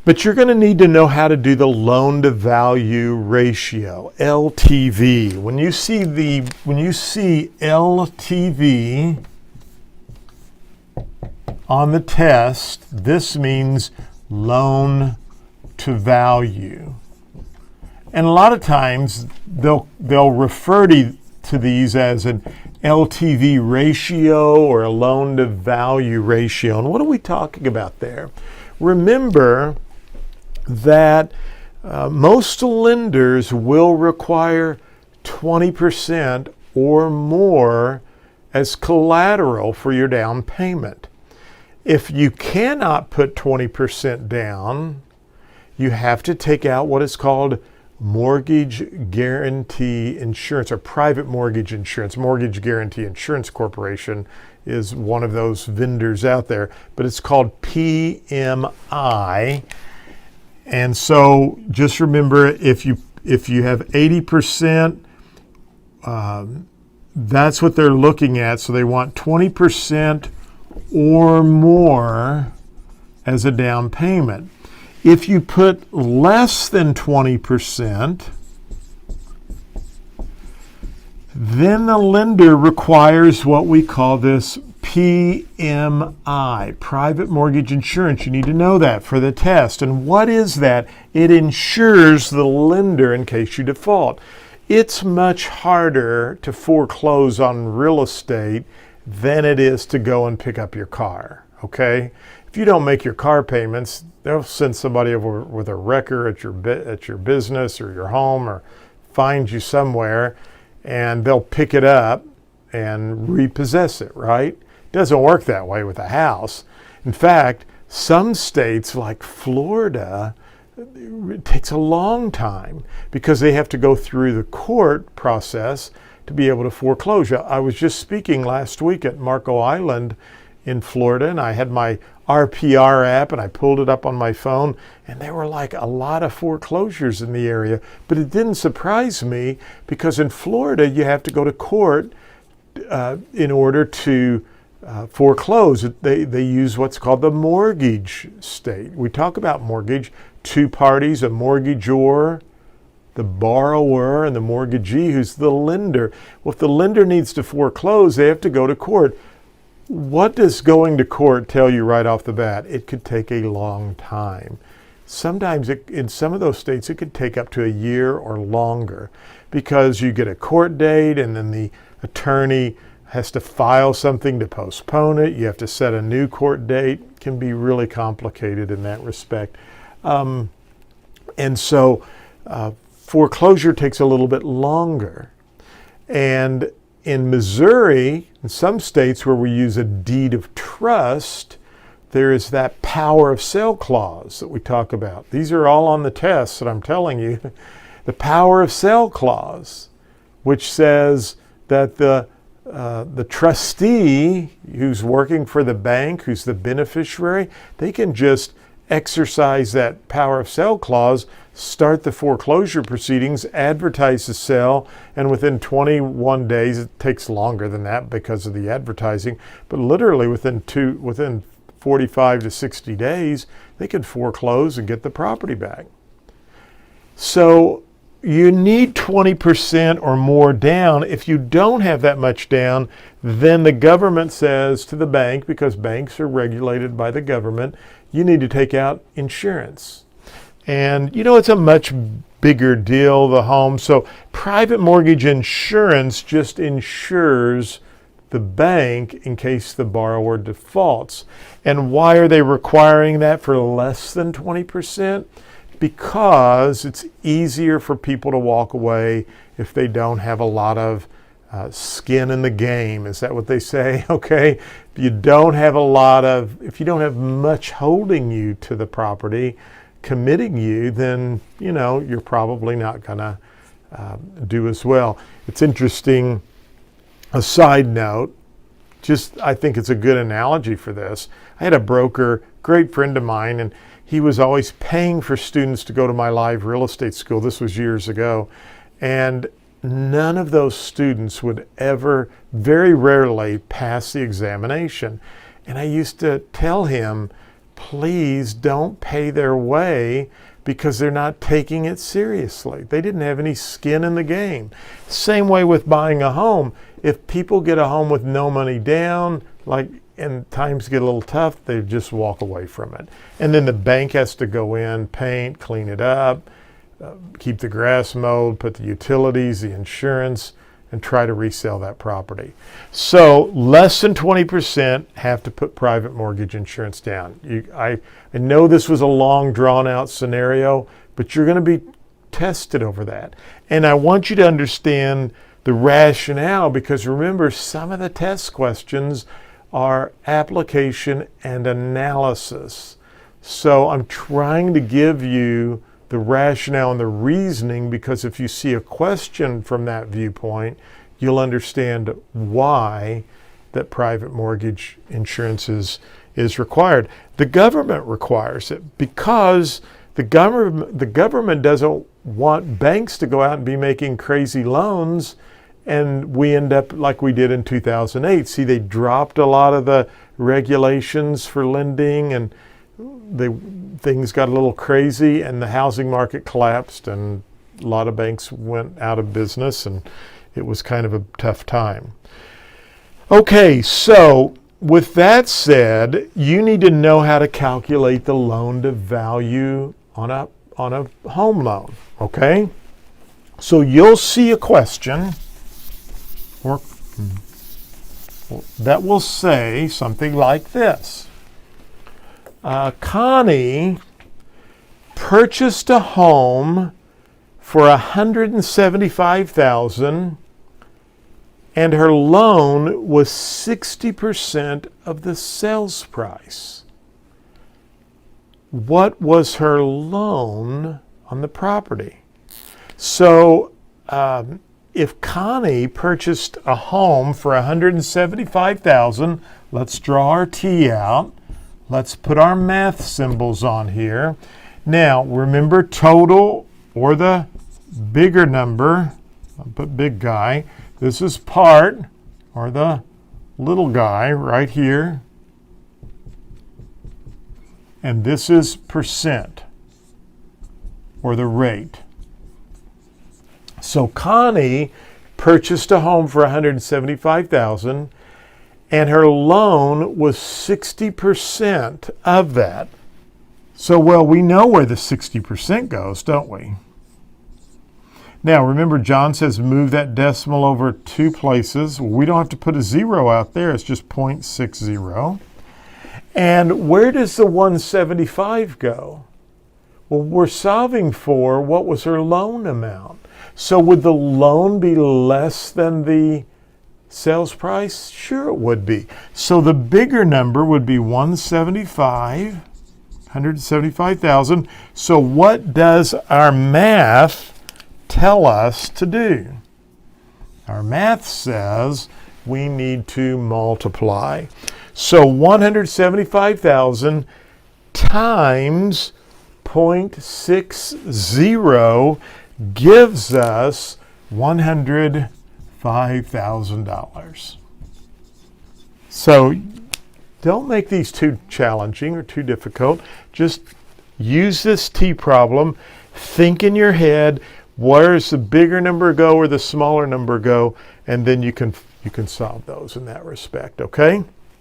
But you're going to need to know how to do the loan to value ratio, LTV. When you see LTV on the test, this means loan to value. And a lot of times they'll refer to these as an LTV ratio or a loan to value ratio. And what are we talking about there? Remember that most lenders will require 20% or more as collateral for your down payment. If you cannot put 20% down, you have to take out what is called mortgage guarantee insurance or private mortgage insurance. Mortgage Guarantee Insurance Corporation is one of those vendors out there, but it's called PMI. And so just remember, if you have 80%, that's what they're looking at. So they want 20% or more as a down payment. If you put less than 20%, then the lender requires what we call this PMI, private mortgage insurance. You need to know that for the test. And what is that? It insures the lender in case you default. It's much harder to foreclose on real estate than it is to go and pick up your car, okay? If you don't make your car payments, they'll send somebody over with a wrecker at your business or your home or find you somewhere, and they'll pick it up and repossess it, right? It doesn't work that way with a house. In fact, some states like Florida, it takes a long time because they have to go through the court process to be able to foreclose. I was just speaking last week at Marco Island in Florida, and I had my RPR app and I pulled it up on my phone, and there were like a lot of foreclosures in the area. But it didn't surprise me because in Florida you have to go to court in order to foreclose. They use what's called the mortgage state. We talk about mortgage, two parties, a mortgagor, the borrower, and the mortgagee, who's the lender. Well, if the lender needs to foreclose, they have to go to court. What does going to court tell you right off the bat? It could take a long time. Sometimes in some of those states, it could take up to a year or longer because you get a court date and then the attorney has to file something to postpone it. You have to set a new court date. It can be really complicated in that respect. And so foreclosure takes a little bit longer. And in Missouri, in some states where we use a deed of trust, there is that power of sale clause that we talk about. These are all on the test that I'm telling you. The power of sale clause, which says that the trustee who's working for the bank, who's the beneficiary, they can just exercise that power of sale clause, start the foreclosure proceedings, advertise the sale, and within 21 days, it takes longer than that because of the advertising, but literally within 45 to 60 days, they can foreclose and get the property back. So you need 20% or more down. If you don't have that much down, then the government says to the bank, because banks are regulated by the government, you need to take out insurance. And it's a much bigger deal, the home. So private mortgage insurance just insures the bank in case the borrower defaults. And why are they requiring that for less than 20%? Because it's easier for people to walk away if they don't have a lot of skin in the game. Is that what they say? Okay. If you don't have much holding you to the property, committing you, then, you're probably not going to do as well. It's interesting, a side note, I think it's a good analogy for this. I had a broker, great friend of mine, and he was always paying for students to go to my live real estate school. This was years ago. And none of those students would ever, very rarely, pass the examination. And I used to tell him, please don't pay their way because they're not taking it seriously. They didn't have any skin in the game. Same way with buying a home. If people get a home with no money down, and times get a little tough, they just walk away from it. And then the bank has to go in, paint, clean it up, keep the grass mowed, put the utilities, the insurance, and try to resell that property. So less than 20% have to put private mortgage insurance down. I know this was a long, drawn-out scenario, but you're going to be tested over that. And I want you to understand the rationale, because remember, some of the test questions are application and analysis. So I'm trying to give you the rationale and the reasoning, because if you see a question from that viewpoint, you'll understand why that private mortgage insurance is required. The government requires it because the government doesn't want banks to go out and be making crazy loans, and we end up like we did in 2008. See, they dropped a lot of the regulations for lending, and things got a little crazy, and the housing market collapsed, and a lot of banks went out of business, and it was kind of a tough time. Okay, so with that said, you need to know how to calculate the loan to value on a home loan, okay? So you'll see a question that will say something like this. Connie purchased a home for $175,000, and her loan was 60% of the sales price. What was her loan on the property? So if Connie purchased a home for $175,000, let's draw our T out. Let's put our math symbols on here. Now, remember total, or the bigger number, I'll put big guy. This is part, or the little guy right here. And this is percent, or the rate. So Connie purchased a home for $175,000, and her loan was 60% of that. So, well, we know where the 60% goes, don't we? Now, remember, John says move that decimal over 2 places. Well, we don't have to put a 0 out there. It's just 0.60. And where does the 175 go? Well, we're solving for what was her loan amount. So would the loan be less than the sales price? Sure it would be. So the bigger number would be 175,000. So what does our math tell us to do? Our math says we need to multiply. So 175,000 times 0.60 gives us $105,000. So don't make these too challenging or too difficult. Just use this T problem. Think in your head, where does the bigger number go or the smaller number go? And then you can solve those in that respect, okay?